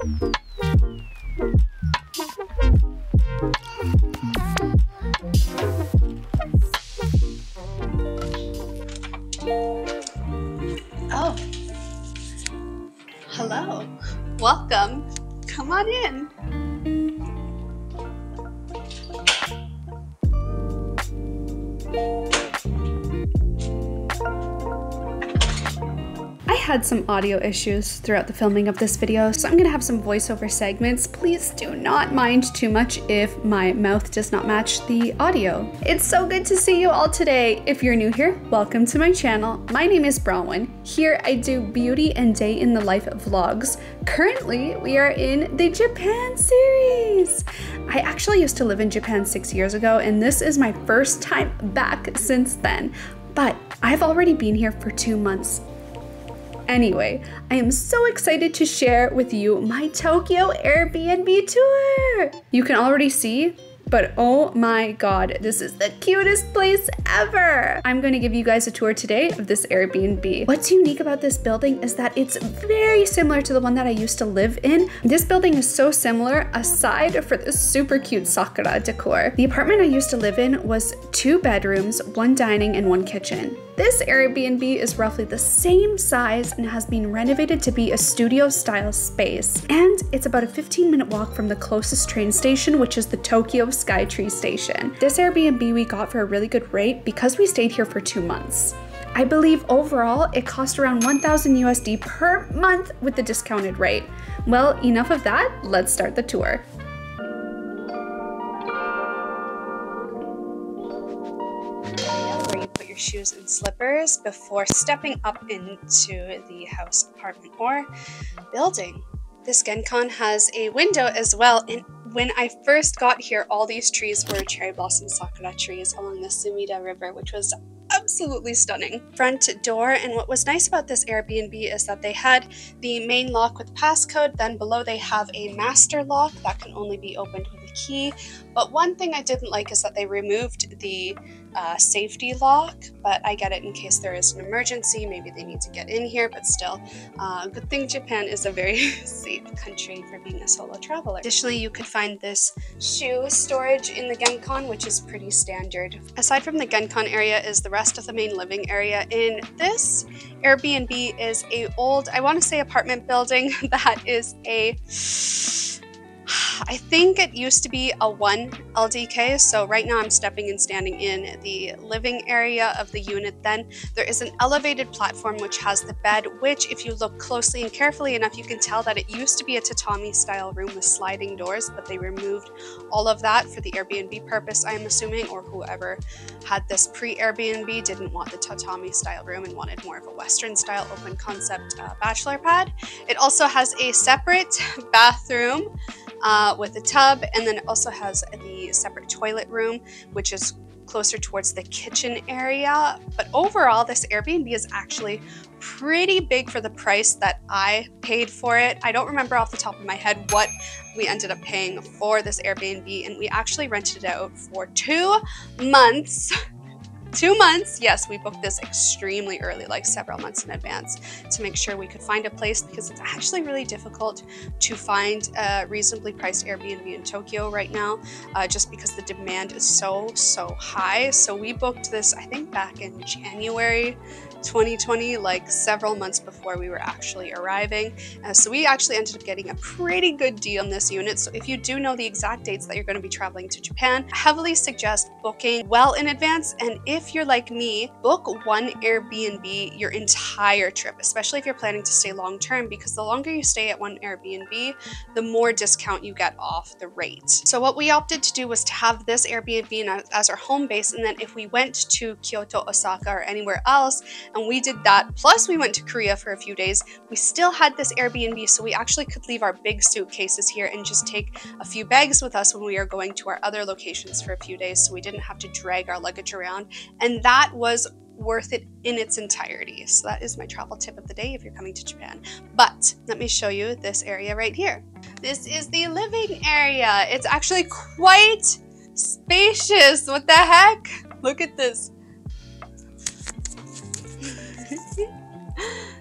Oh, hello. Welcome. Come on in. I had some audio issues throughout the filming of this video, so I'm gonna have some voiceover segments. Please do not mind too much if my mouth does not match the audio. It's so good to see you all today. If you're new here, welcome to my channel. My name is Bronwyn. Here I do beauty and day in the life vlogs. Currently, we are in the Japan series. I actually used to live in Japan 6 years ago, and this is my first time back since then. But I've already been here for 2 months. Anyway, I am so excited to share with you my Tokyo Airbnb tour. You can already see, but oh my god, this is the cutest place ever! I'm going to give you guys a tour today of this Airbnb. What's unique about this building is that it's very similar to the one that I used to live in. This building is so similar aside for this super cute Sakura decor. The apartment I used to live in was 2 bedrooms, 1 dining, and 1 kitchen. This Airbnb is roughly the same size and has been renovated to be a studio-style space. And it's about a 15-minute walk from the closest train station, which is the Tokyo Skytree station. This Airbnb we got for a really good rate because we stayed here for 2 months. I believe overall it cost around 1,000 USD per month with the discounted rate. Well, enough of that, let's start the tour. Shoes and slippers before stepping up into the house, apartment, or building. This GENKAN has a window as well, and when I first got here, all these trees were cherry blossom sakura trees along the Sumida River, which was absolutely stunning. Front door, and what was nice about this Airbnb is that they had the main lock with passcode, then below they have a master lock that can only be opened with a key. But one thing I didn't like is that they removed the safety lock, but I get it in case there is an emergency, maybe they need to get in here, but still, good thing Japan is a very safe country for being a solo traveler. Additionally, you could find this shoe storage in the GENKAN, which is pretty standard. Aside from the GENKAN area is the rest of the main living area. In this Airbnb is a old, I want to say apartment building that is a I think it used to be a 1 LDK, so right now I'm stepping and standing in the living area of the unit. Then there is an elevated platform which has the bed, which if you look closely and carefully enough, you can tell that it used to be a tatami style room with sliding doors, but they removed all of that for the Airbnb purpose, I'm assuming, or whoever had this pre-Airbnb didn't want the tatami style room and wanted more of a Western style open concept bachelor pad. It also has a separate bathroom with a tub, and then it also has the separate toilet room, which is closer towards the kitchen area. But overall, this Airbnb is actually pretty big for the price that I paid for it. I don't remember off the top of my head what we ended up paying for this Airbnb, and we actually rented it out for 2 months. 2 months. Yes, we booked this extremely early, like several months in advance, to make sure we could find a place, because it's actually really difficult to find a reasonably priced Airbnb in Tokyo right now, just because the demand is so high. So we booked this, I think, back in January 2020, like several months before we were actually arriving. So we actually ended up getting a pretty good deal on this unit. So if you do know the exact dates that you're going to be traveling to Japan, I heavily suggest booking well in advance. And if you're like me, book 1 Airbnb your entire trip, especially if you're planning to stay long term, because the longer you stay at 1 Airbnb, the more discount you get off the rate. So what we opted to do was to have this Airbnb as our home base, and then if we went to Kyoto, Osaka, or anywhere else, and we did that, plus we went to Korea for a few days, we still had this Airbnb, so we actually could leave our big suitcases here and just take a few bags with us when we are going to our other locations for a few days, so we didn't have to drag our luggage around, and that was worth it in its entirety. So that is my travel tip of the day if you're coming to Japan. But let me show you this area right here. This is the living area. It's actually quite spacious. What the heck? Look at this.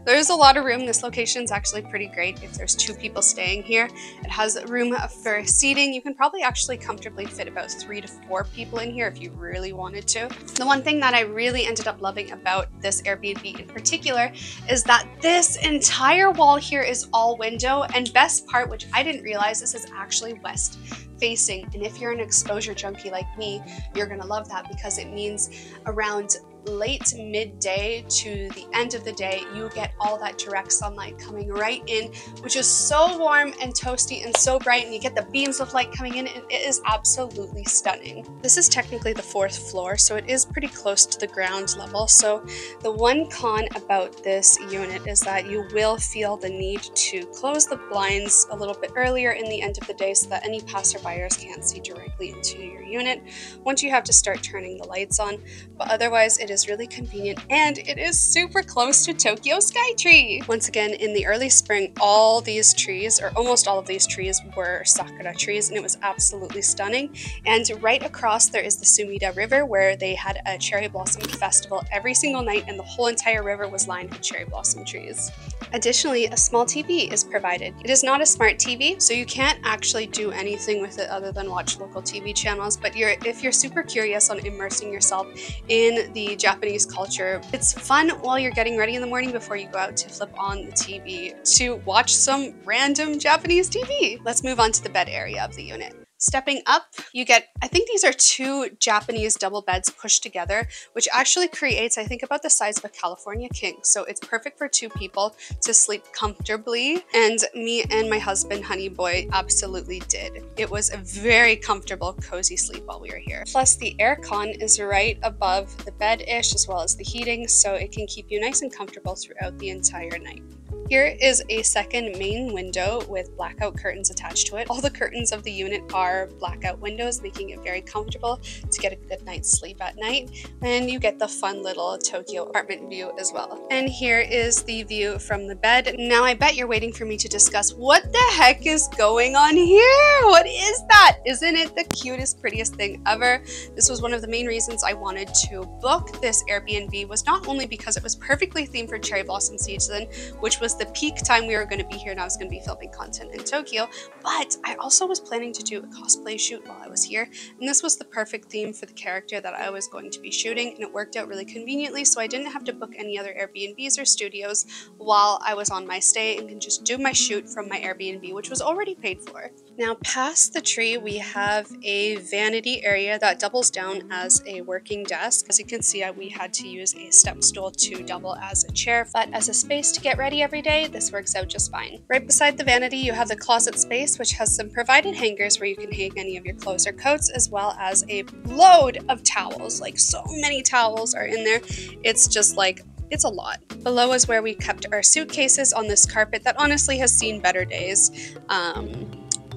There's a lot of room. This location is actually pretty great if there's 2 people staying here. It has room for seating. You can probably actually comfortably fit about 3 to 4 people in here if you really wanted to. The one thing that I really ended up loving about this Airbnb in particular is that this entire wall here is all window, and best part, which I didn't realize, this is actually west facing. And if you're an exposure junkie like me, you're gonna love that, because it means around late midday to the end of the day, you get all that direct sunlight coming right in, which is so warm and toasty and so bright, and you get the beams of light coming in, and it is absolutely stunning. This is technically the 4th floor, so it is pretty close to the ground level. So the one con about this unit is that you will feel the need to close the blinds a little bit earlier in the end of the day so that any passerbyers can't see directly into your unit once you have to start turning the lights on. But otherwise, it is really convenient, and it is super close to Tokyo Skytree. Once again, in the early spring, all these trees, or almost all of these trees, were Sakura trees, and it was absolutely stunning. And right across there is the Sumida River, where they had a cherry blossom festival every single night, and the whole entire river was lined with cherry blossom trees. Additionally, a small TV is provided. It is not a smart TV, so you can't actually do anything with it other than watch local TV channels, but if you're super curious on immersing yourself in the Japanese culture, it's fun while you're getting ready in the morning before you go out to flip on the TV to watch some random Japanese TV. Let's move on to the bed area of the unit. Stepping up, you get, I think these are 2 Japanese double beds pushed together, which actually creates, I think, about the size of a California king. So it's perfect for 2 people to sleep comfortably. And me and my husband, Honey Boy, absolutely did. It was a very comfortable, cozy sleep while we were here. Plus, the aircon is right above the bed-ish, as well as the heating, so it can keep you nice and comfortable throughout the entire night. Here is a second main window with blackout curtains attached to it. All the curtains of the unit are blackout windows, making it very comfortable to get a good night's sleep at night. And you get the fun little Tokyo apartment view as well. And here is the view from the bed. Now I bet you're waiting for me to discuss what the heck is going on here. What is that? Isn't it the cutest, prettiest thing ever? This was one of the main reasons I wanted to book this Airbnb, was not only because it was perfectly themed for cherry blossom season, which was the peak time we were going to be here and I was going to be filming content in Tokyo, but I also was planning to do a cosplay shoot while I was here, and this was the perfect theme for the character that I was going to be shooting, and it worked out really conveniently, so I didn't have to book any other Airbnbs or studios while I was on my stay, and can just do my shoot from my Airbnb, which was already paid for. Now, past the tree, we have a vanity area that doubles down as a working desk. As you can see, we had to use a step stool to double as a chair, but as a space to get ready every day, this works out just fine. Right beside the vanity, you have the closet space, which has some provided hangers where you can hang any of your clothes or coats, as well as a load of towels. Like, so many towels are in there. It's just like, it's a lot. Below is where we kept our suitcases on this carpet that honestly has seen better days.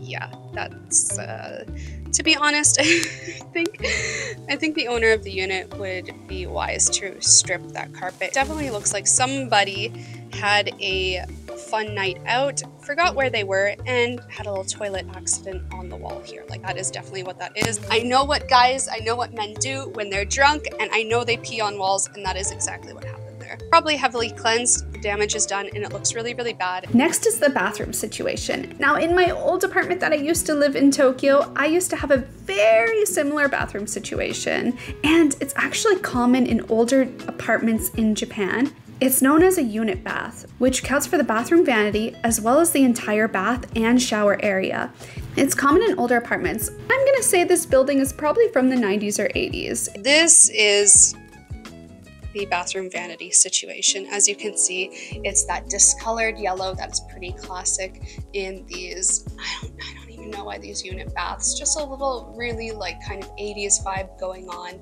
Yeah, that's, to be honest, I think the owner of the unit would be wise to strip that carpet. Definitely looks like somebody had a fun night out, forgot where they were, and had a little toilet accident on the wall here. Like, that is definitely what that is. I know what men do when they're drunk, and I know they pee on walls, and that is exactly what happened. Probably heavily cleansed, the damage is done, and it looks really, really bad. Next is the bathroom situation. Now, in my old apartment that I used to live in Tokyo, I used to have a very similar bathroom situation, and it's actually common in older apartments in Japan. It's known as a unit bath, which counts for the bathroom vanity as well as the entire bath and shower area. It's common in older apartments. I'm gonna say this building is probably from the 90s or 80s. This is the bathroom vanity situation. As you can see, it's that discolored yellow that's pretty classic in these, I don't even know why these unit baths, just a little really like kind of 80s vibe going on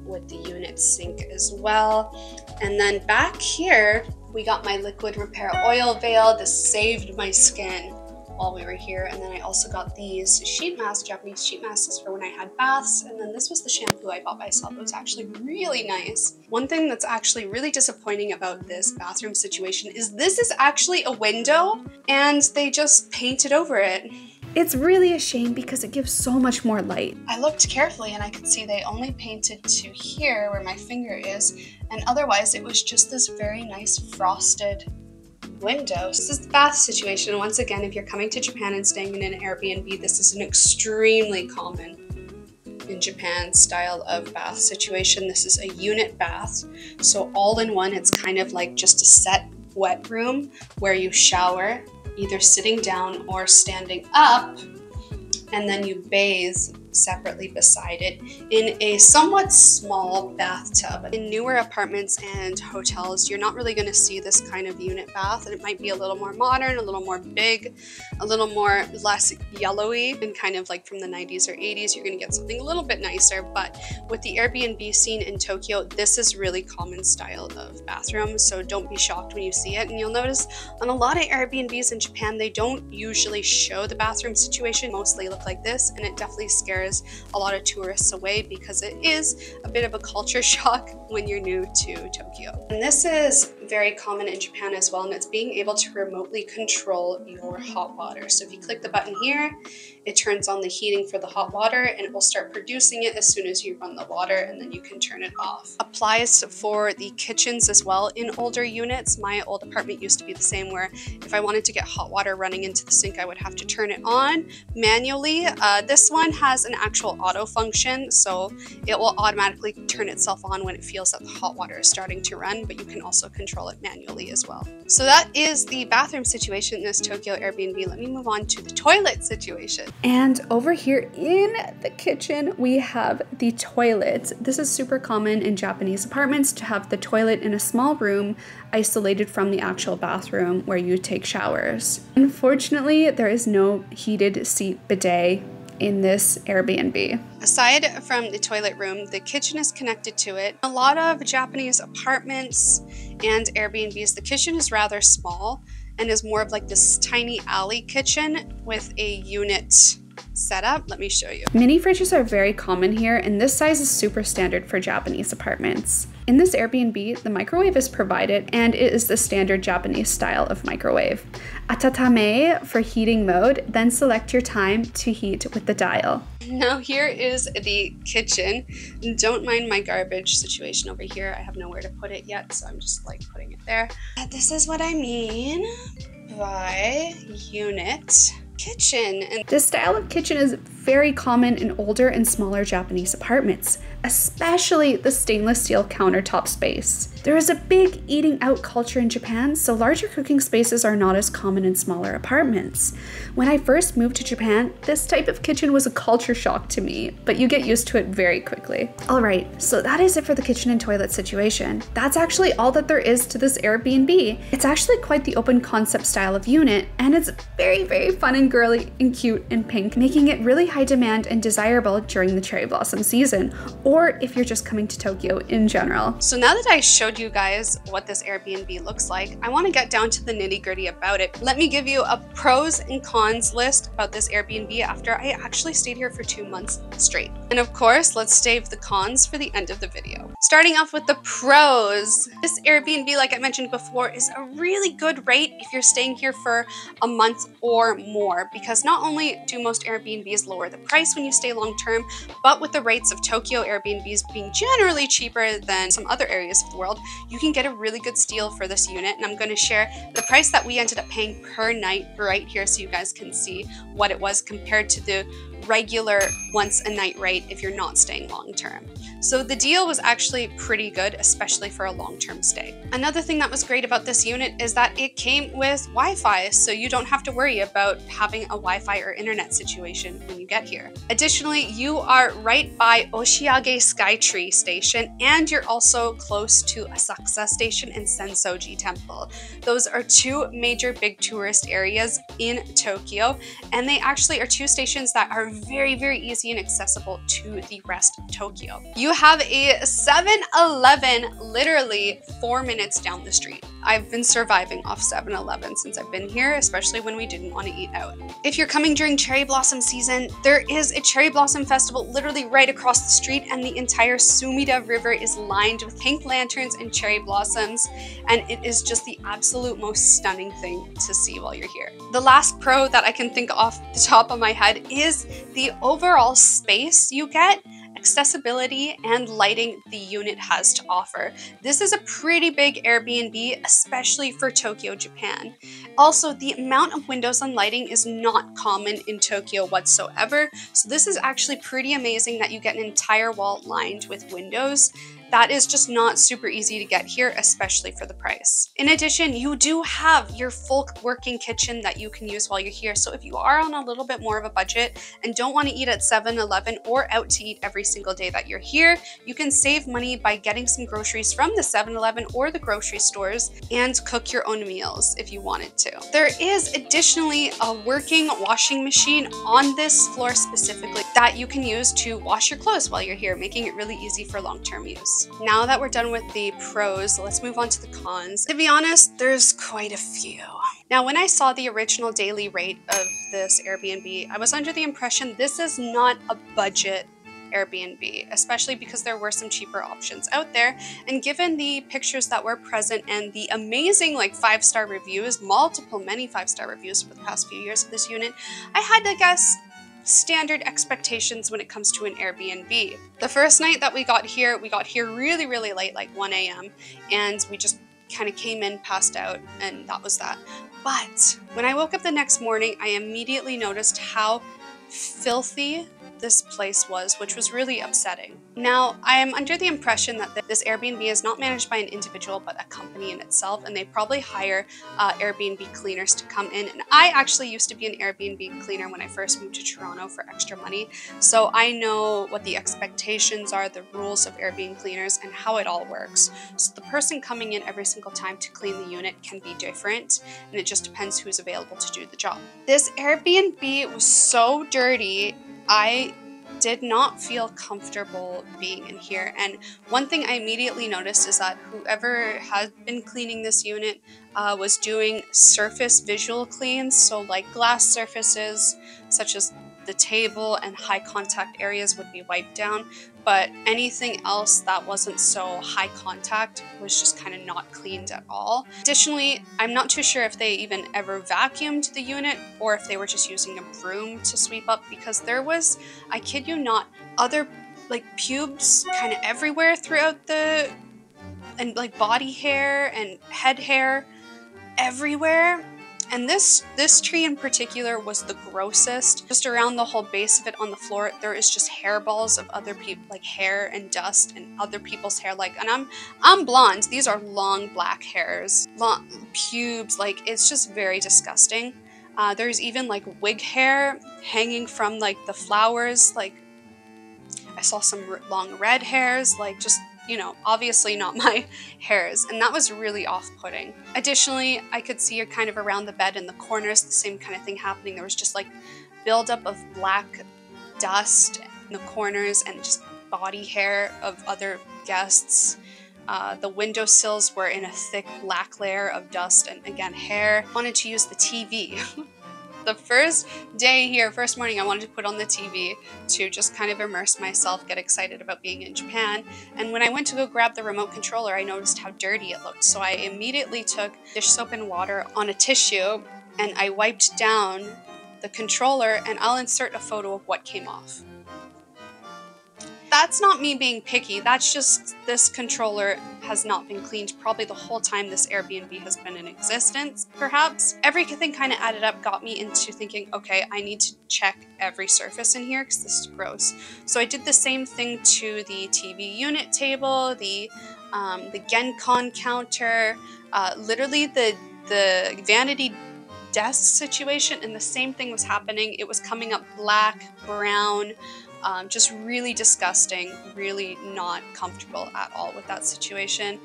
with the unit sink as well. And then back here, we got my liquid repair oil veil. This saved my skin while we were here. And then I also got these sheet masks, Japanese sheet masks for when I had baths. And then this was the shampoo I bought myself. It was actually really nice. One thing that's actually really disappointing about this bathroom situation is this is actually a window and they just painted over it. It's really a shame because it gives so much more light. I looked carefully and I could see they only painted to here where my finger is, and otherwise it was just this very nice frosted window. This is the bath situation. Once again, if you're coming to Japan and staying in an Airbnb, this is an extremely common in Japan style of bath situation. This is a unit bath, so all in one. It's kind of like just a set wet room where you shower either sitting down or standing up, and then you bathe separately beside it in a somewhat small bathtub. In newer apartments and hotels, you're not really going to see this kind of unit bath, and it might be a little more modern, a little more big, a little more less yellowy, and kind of like from the 90s or 80s. You're going to get something a little bit nicer. But with the Airbnb scene in Tokyo, this is really common style of bathroom, so don't be shocked when you see it. And you'll notice on a lot of Airbnbs in Japan, they don't usually show the bathroom situation. Mostly look like this, and it definitely scares a lot of tourists away because it is a bit of a culture shock when you're new to Tokyo. And this is very common in Japan as well, and it's being able to remotely control your hot water. So if you click the button here, it turns on the heating for the hot water, and it will start producing it as soon as you run the water, and then you can turn it off. Applies for the kitchens as well in older units. My old apartment used to be the same, where if I wanted to get hot water running into the sink, I would have to turn it on manually. This one has an actual auto function, so it will automatically turn itself on when it feels that the hot water is starting to run, but you can also control it manually as well. So that is the bathroom situation in this Tokyo Airbnb. Let me move on to the toilet situation. And over here in the kitchen, we have the toilet. This is super common in Japanese apartments to have the toilet in a small room isolated from the actual bathroom where you take showers. Unfortunately, there is no heated seat bidet in this Airbnb. Aside from the toilet room, the kitchen is connected to it. A lot of Japanese apartments and Airbnbs, the kitchen is rather small and is more of like this tiny alley kitchen with a unit setup. Let me show you. Mini fridges are very common here, and this size is super standard for Japanese apartments. In this Airbnb, the microwave is provided, and it is the standard Japanese style of microwave. Atatame for heating mode, then select your time to heat with the dial. Now here is the kitchen. Don't mind my garbage situation over here. I have nowhere to put it yet, so I'm just like putting it there. This is what I mean by unit kitchen. And this style of kitchen is very common in older and smaller Japanese apartments, especially the stainless steel countertop space. There is a big eating out culture in Japan, so larger cooking spaces are not as common in smaller apartments. When I first moved to Japan, this type of kitchen was a culture shock to me, but you get used to it very quickly. Alright, so that is it for the kitchen and toilet situation. That's actually all that there is to this Airbnb. It's actually quite the open concept style of unit, and it's very, very fun and girly and cute and pink, making it really high demand and desirable during the cherry blossom season, or if you're just coming to Tokyo in general. So now that I showed you guys what this Airbnb looks like, I want to get down to the nitty-gritty about it. Let me give you a pros and cons list about this Airbnb after I actually stayed here for 2 months straight. And of course, let's save the cons for the end of the video. Starting off with the pros. This Airbnb, like I mentioned before, is a really good rate if you're staying here for a month or more, because not only do most Airbnbs lower the price when you stay long term, but with the rates of Tokyo Airbnbs being generally cheaper than some other areas of the world, you can get a really good steal for this unit. And I'm going to share the price that we ended up paying per night right here so you guys can see what it was compared to the regular once a night rate if you're not staying long term. So the deal was actually pretty good, especially for a long-term stay. Another thing that was great about this unit is that it came with Wi-Fi, so you don't have to worry about having a Wi-Fi or internet situation when you get here. Additionally, you are right by Oshiage Skytree station, and you're also close to Asakusa station and Sensoji temple. Those are two major big tourist areas in Tokyo, and they actually are two stations that are very easy and accessible to the rest of Tokyo. You have a 7-Eleven literally 4 minutes down the street. I've been surviving off 7-Eleven since I've been here, especially when we didn't want to eat out. If you're coming during cherry blossom season, there is a cherry blossom festival literally right across the street, and the entire Sumida River is lined with pink lanterns and cherry blossoms, and it is just the absolute most stunning thing to see while you're here. The last pro that I can think off the top of my head is the overall space you get, accessibility, and lighting the unit has to offer. This is a pretty big Airbnb, especially for Tokyo, Japan. Also, the amount of windows and lighting is not common in Tokyo whatsoever, so this is actually pretty amazing that you get an entire wall lined with windows. That is just not super easy to get here, especially for the price. In addition, you do have your full working kitchen that you can use while you're here. So if you are on a little bit more of a budget and don't want to eat at 7-Eleven or out to eat every single day that you're here, you can save money by getting some groceries from the 7-Eleven or the grocery stores and cook your own meals if you wanted to. There is additionally a working washing machine on this floor specifically that you can use to wash your clothes while you're here, making it really easy for long-term use. Now that we're done with the pros, let's move on to the cons. To be honest, there's quite a few. Now, when I saw the original daily rate of this Airbnb, I was under the impression this is not a budget Airbnb, especially because there were some cheaper options out there. And given the pictures that were present and the amazing 5-star reviews, many 5-star reviews for the past few years of this unit, I had to guess standard expectations when it comes to an Airbnb. The first night that we got here really late, like 1 a.m. and we just kind of came in, passed out, and that was that. But when I woke up the next morning, I immediately noticed how filthy this place was, which was really upsetting. Now, I am under the impression that this Airbnb is not managed by an individual, but a company in itself, and they probably hire Airbnb cleaners to come in. And I actually used to be an Airbnb cleaner when I first moved to Toronto for extra money, so I know what the expectations are, the rules of Airbnb cleaners, and how it all works. So the person coming in every single time to clean the unit can be different, and it just depends who's available to do the job. This Airbnb was so dirty, I did not feel comfortable being in here. And one thing I immediately noticed is that whoever had been cleaning this unit was doing surface visual cleans, so like glass surfaces such as the table and high contact areas would be wiped down, but anything else that wasn't so high contact was just kind of not cleaned at all. Additionally, I'm not too sure if they even ever vacuumed the unit or if they were just using a broom to sweep up, because there was, I kid you not, other pubes kind of everywhere throughout and body hair and head hair everywhere. And this tree in particular was the grossest. Just around the whole base of it on the floor, there is just hairballs of other people, hair and dust and other people's hair. And I'm blonde. These are long black hairs, long pubes. It's just very disgusting. There's even wig hair hanging from the flowers. I saw some long red hairs. Just, obviously not my hairs, and that was really off-putting. Additionally, I could see kind of around the bed in the corners, the same kind of thing happening. There was just buildup of black dust in the corners and just body hair of other guests. The windowsills were in a thick black layer of dust and again hair. I wanted to use the TV. The first day here, first morning, I wanted to put on the TV to just kind of immerse myself, get excited about being in Japan. And when I went to go grab the remote controller, I noticed how dirty it looked. So I immediately took dish soap and water on a tissue and I wiped down the controller, and I'll insert a photo of what came off. That's not me being picky, that's just this controller has not been cleaned probably the whole time this Airbnb has been in existence, perhaps. Everything kind of added up got me into thinking, okay, I need to check every surface in here because this is gross. So I did the same thing to the TV unit table, the GENKAN counter, literally the vanity desk situation, and the same thing was happening. It was coming up black, brown, just really disgusting, really not comfortable at all with that situation.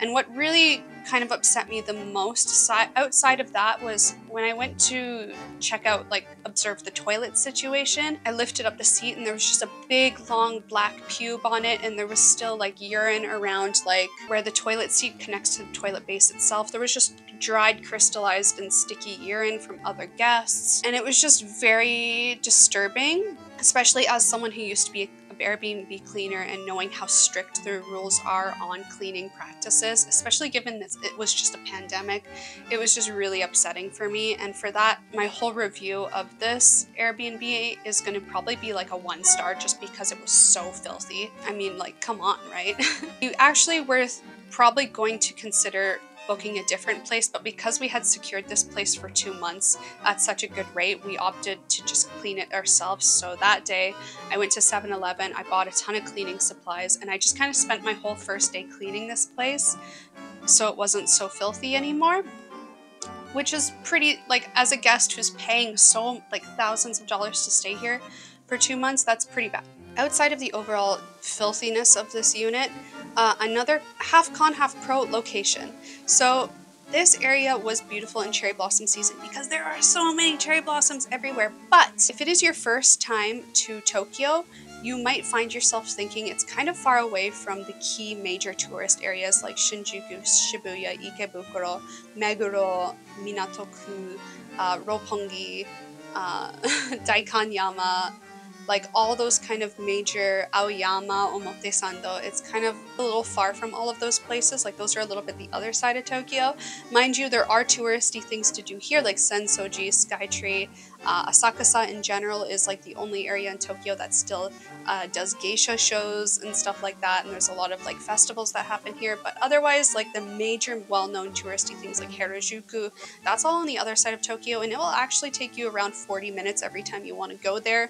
And what really kind of upset me the most outside of that was when I went to check out, like observe the toilet situation, I lifted up the seat and there was just a big long black pube on it, and there was still like urine around like where the toilet seat connects to the toilet base itself. There was just dried, crystallized and sticky urine from other guests, and it was just very disturbing, especially as someone who used to be an Airbnb cleaner and knowing how strict the rules are on cleaning practices, especially given that it was just a pandemic. It was just really upsetting for me, and for that, my whole review of this Airbnb is going to probably be like a 1-star just because it was so filthy. I mean, like, come on, right? You actually were probably going to consider booking a different place, but because we had secured this place for 2 months at such a good rate, we opted to just clean it ourselves. So that day I went to 7-Eleven, I bought a ton of cleaning supplies, and I just kind of spent my whole first day cleaning this place so it wasn't so filthy anymore, which is pretty, like, as a guest who's paying so like thousands of dollars to stay here for 2 months, that's pretty bad. Outside of the overall filthiness of this unit, another half con, half pro location. So this area was beautiful in cherry blossom season because there are so many cherry blossoms everywhere. But if it is your first time to Tokyo, you might find yourself thinking it's kind of far away from the key major tourist areas like Shinjuku, Shibuya, Ikebukuro, Meguro, Minato-ku, Roppongi, Daikanyama, like all those kind of major Aoyama, Omotesando. It's kind of a little far from all of those places. Like, those are a little bit the other side of Tokyo. Mind you, there are touristy things to do here, like Sensoji, Skytree. Asakusa in general is like the only area in Tokyo that still does geisha shows and stuff like that, and there's a lot of like festivals that happen here. But otherwise, like the major well-known touristy things like Harajuku, that's all on the other side of Tokyo, and it will actually take you around 40 minutes every time you want to go there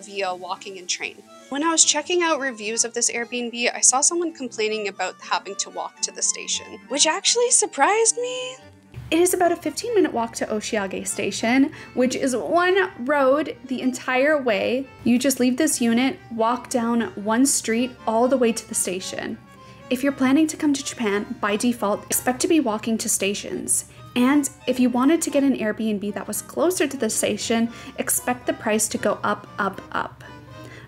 via walking and train. When I was checking out reviews of this Airbnb, I saw someone complaining about having to walk to the station, which actually surprised me. It is about a 15-minute walk to Oshiage Station, which is one road the entire way. You just leave this unit, walk down one street all the way to the station. If you're planning to come to Japan, by default, expect to be walking to stations. And if you wanted to get an Airbnb that was closer to the station, expect the price to go up, up, up.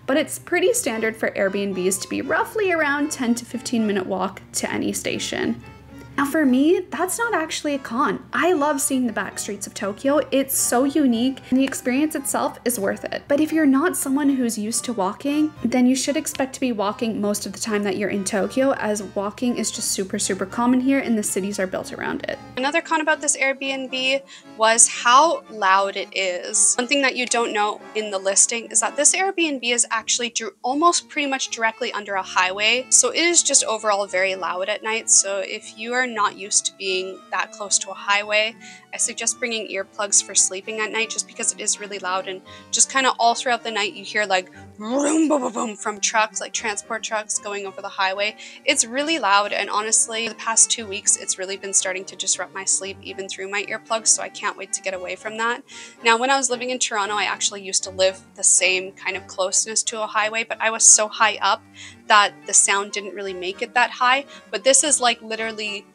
But it's pretty standard for Airbnbs to be roughly around 10 to 15-minute walk to any station. Now for me, that's not actually a con. I love seeing the back streets of Tokyo. It's so unique and the experience itself is worth it. But if you're not someone who's used to walking, then you should expect to be walking most of the time that you're in Tokyo, as walking is just super, super common here and the cities are built around it. Another con about this Airbnb was how loud it is. One thing that you don't know in the listing is that this Airbnb is actually almost pretty much directly under a highway. So it is just overall very loud at night. So if you are not used to being that close to a highway, I suggest bringing earplugs for sleeping at night, just because it is really loud, and just kind of all throughout the night you hear like boom, boom, boom, boom from trucks, like transport trucks going over the highway. It's really loud, and honestly, the past 2 weeks, it's really been starting to disrupt my sleep even through my earplugs, so I can't wait to get away from that. Now, when I was living in Toronto, I actually used to live the same kind of closeness to a highway, but I was so high up that the sound didn't really make it that high. But this is like literally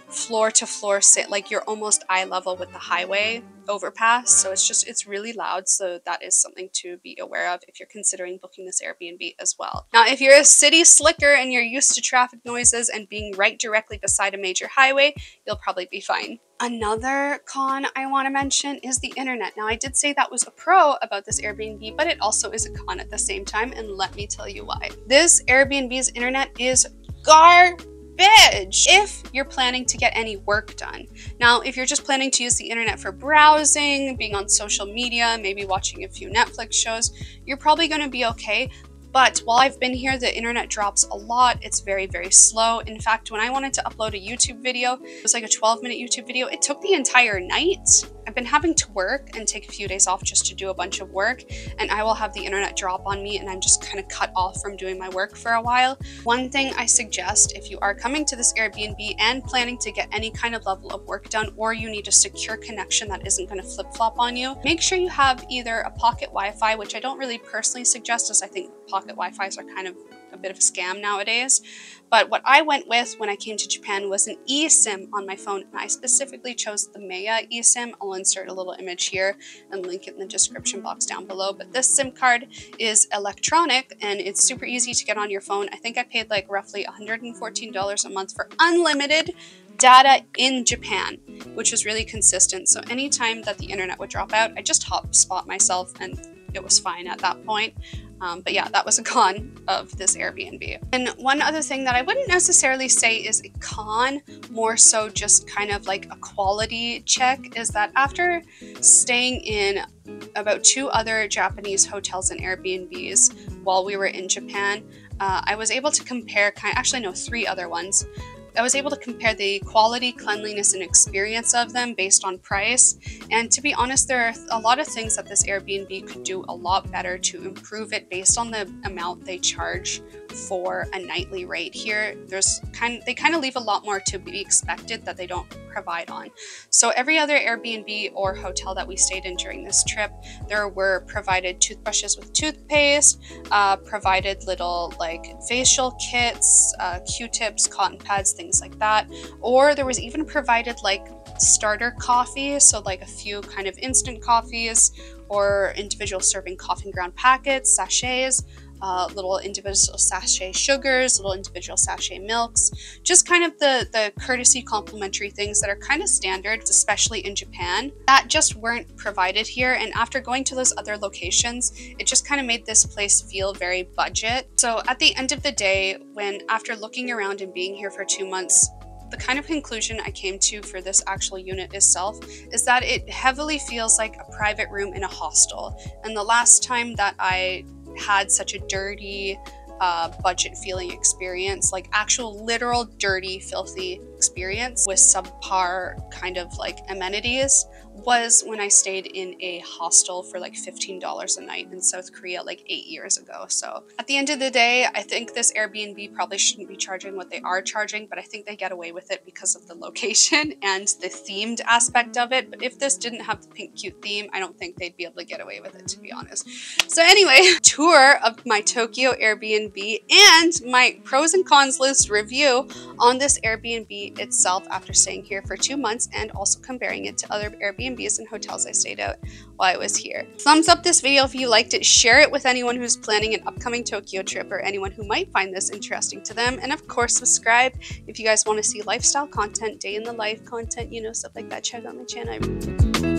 floor to floor, like you're almost eye level with the highway overpass, so it's really loud. So that is something to be aware of if you're considering booking this Airbnb as well. Now, if you're a city slicker and you're used to traffic noises and being right directly beside a major highway, you'll probably be fine. Another con I want to mention is the internet. Now, I did say that was a pro about this Airbnb, but it also is a con at the same time, and let me tell you why. This Airbnb's internet is garbage if you're planning to get any work done. Now, if you're just planning to use the internet for browsing, being on social media, maybe watching a few Netflix shows, you're probably going to be okay. But while I've been here, the internet drops a lot. It's very, very slow. In fact, when I wanted to upload a YouTube video, it was like a 12-minute YouTube video. It took the entire night. I've been having to work and take a few days off just to do a bunch of work, and I will have the internet drop on me and I'm just kind of cut off from doing my work for a while. One thing I suggest if you are coming to this Airbnb and planning to get any kind of level of work done, or you need a secure connection that isn't going to flip-flop on you, make sure you have either a pocket Wi-Fi, which I don't really personally suggest, as I think pocket pocket Wi-Fi's are kind of a bit of a scam nowadays. But what I went with when I came to Japan was an eSIM on my phone, and I specifically chose the Maya eSIM. I'll insert a little image here and link it in the description box down below. But this SIM card is electronic and it's super easy to get on your phone. I think I paid like roughly $114 a month for unlimited data in Japan, which was really consistent. So anytime that the internet would drop out, I just hotspot myself and it was fine at that point. But yeah, that was a con of this Airbnb. And one other thing that I wouldn't necessarily say is a con, more so just kind of like a quality check, is that after staying in about 2 other Japanese hotels and Airbnbs while we were in Japan, I was able to compare, actually no, 3 other ones. I was able to compare the quality, cleanliness, and experience of them based on price. And to be honest, there are a lot of things that this Airbnb could do a lot better to improve it based on the amount they charge for a nightly rate here. They kind of leave a lot more to be expected that they don't provide on. So every other Airbnb or hotel that we stayed in during this trip, there were provided toothbrushes with toothpaste, provided little like facial kits, Q-tips, cotton pads, things like that. Or there was even provided like starter coffee, so like a few kind of instant coffees or individual serving coffee ground packets, sachets, little individual sachet sugars, little individual sachet milks, just kind of the courtesy complimentary things that are kind of standard, especially in Japan, that just weren't provided here. And after going to those other locations, it just kind of made this place feel very budget. So at the end of the day, after looking around and being here for 2 months, the kind of conclusion I came to for this actual unit itself is that it heavily feels like a private room in a hostel. And the last time that I had such a dirty, budget feeling experience, like actual literal dirty, filthy experience with subpar kind of like amenities, was when I stayed in a hostel for like $15 a night in South Korea like 8 years ago. So at the end of the day, I think this Airbnb probably shouldn't be charging what they are charging, but I think they get away with it because of the location and the themed aspect of it. But if this didn't have the pink cute theme, I don't think they'd be able to get away with it, to be honest. So anyway, tour of my Tokyo Airbnb and my pros and cons list review on this Airbnb itself after staying here for 2 months, and also comparing it to other Airbnbs and hotels I stayed at while I was here. Thumbs up this video if you liked it, share it with anyone who's planning an upcoming Tokyo trip or anyone who might find this interesting to them, and of course subscribe if you guys want to see lifestyle content, day in the life content, you know, stuff like that. Check out my channel.